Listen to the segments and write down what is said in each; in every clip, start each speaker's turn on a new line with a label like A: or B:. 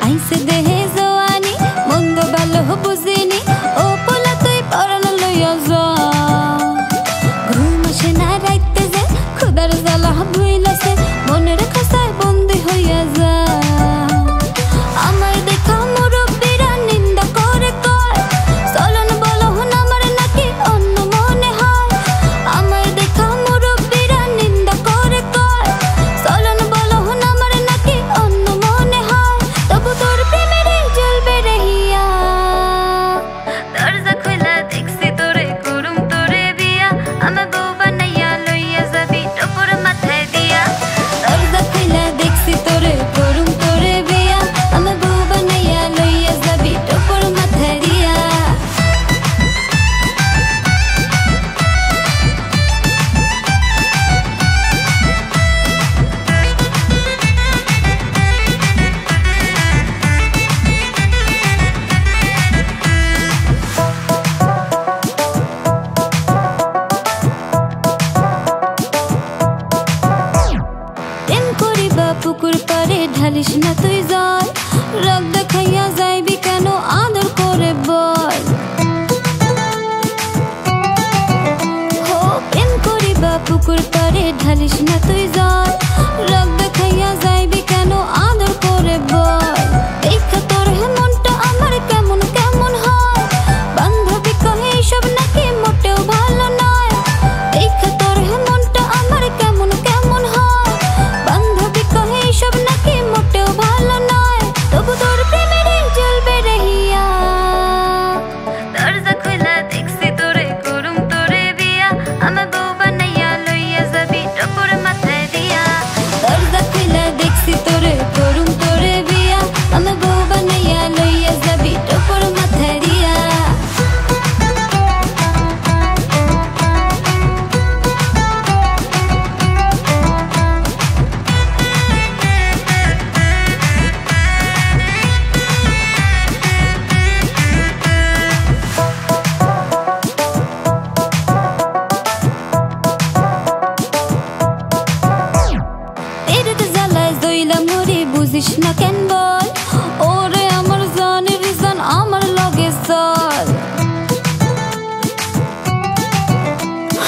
A: আইসে দেহে জওয়ানি মন্দ ভালো বুঝিনি ও পোলা তুই পরাণ লইয়া যা ঘুম আসে না রাইতে যে খুদার জ্বালা ভুইলাছে মনের খাসায় বন্দি হইয়া যা আমার দেখা মুরব্বিরা নিন্দা করে কয় চলন বলো আমার নাকি অন্য মনে হয় আমার দেখা মুরব্বিরা নিন্দা করে কয় চলন বলো আমার নাকি অন্য মনে হয় তবু তোর প্রেমের জ্বলবে রহিয়া দরজা খোলা দেখছি তোরে করুম তোরে বিয়া আমার বউ বানাইয়া লইয়া যাবি টপর মাথায় দিয়া দরজা খোলা দেখছি তোরে করুম তোরে বিয়া আমার বউ বানাইয়া লইয়া যাবি টপর মাথায় দিয়া প্রেম করিবা পুকুর পারে ঢালিস না তুই জল রাগ দেখাইয়া যাইবি কেন আদর করে বল হো প্রেম করিবা পুকুর পারে ঢালিস না তুই জল রাগ দেখাইয়া যাইবি কেন আদর করে বল দেখা তোর মনটা আমার কেমন কেমন হয় বান্ধবী কহে সব নাকি মোটেও ভালো নয় দেখা তোর মনটা আমার কেমন কেমন হয় বান্ধবী কহে সব নাকি মোটেও ভালো নয় তবু তোর প্রেমের জ্বলবে রহিয়া দরজা খোলা দেখছি তোরে করুম তোরে বিয়া আমার বউ বানাইয়া লইয়া যাবি টপর মাথায় দিয়া দরজা খোলা দেখছি তোরে করুম তোরে বিয়া আমার বউ বানাইয়া লইয়া যাবি টপর মাথায় দিয়া এরতে জ্বালায় দইলা মরি বুঝিস না কেন বল ওরে আমার জানের জান আমার লগে চল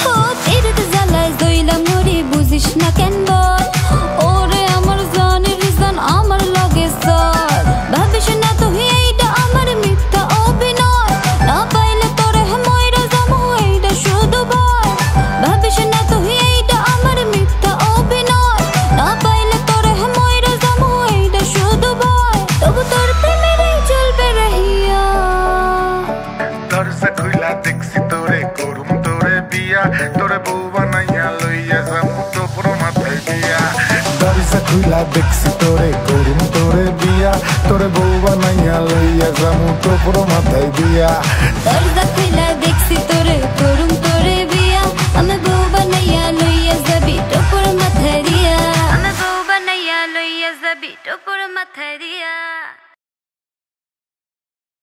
A: হো এরতে জ্বালায় দইলা মরি বুঝিস না কেন বল ওরে আমার জানের জান আমার লগে চল ভাবিস না তুই এইটা আমার মিথ্যা অভিনয় না পাইলে তোরে মইরা যামু এইটা শুধু ভয় ভাবিস না তুই এইটা আমার মিথ্যা অভিনয় না পাইলে তোরে মইরা যামু এইটা শুধু ভয় তবু তোর প্রেমের জ্বলবে রহিয়া
B: দরজা খুইলা দেখছি তোরে করুম তোরে বিয়া তোরে বউ বানাইয়া লইয়া যামু টপর মাথায় দিয়া দরজা খুইলা দেখছি তোরে করুম তোরে বিয়া তোরে বউ বানাইয়া লইয়া যামু টপর মাথায় দিয়া
A: দরজা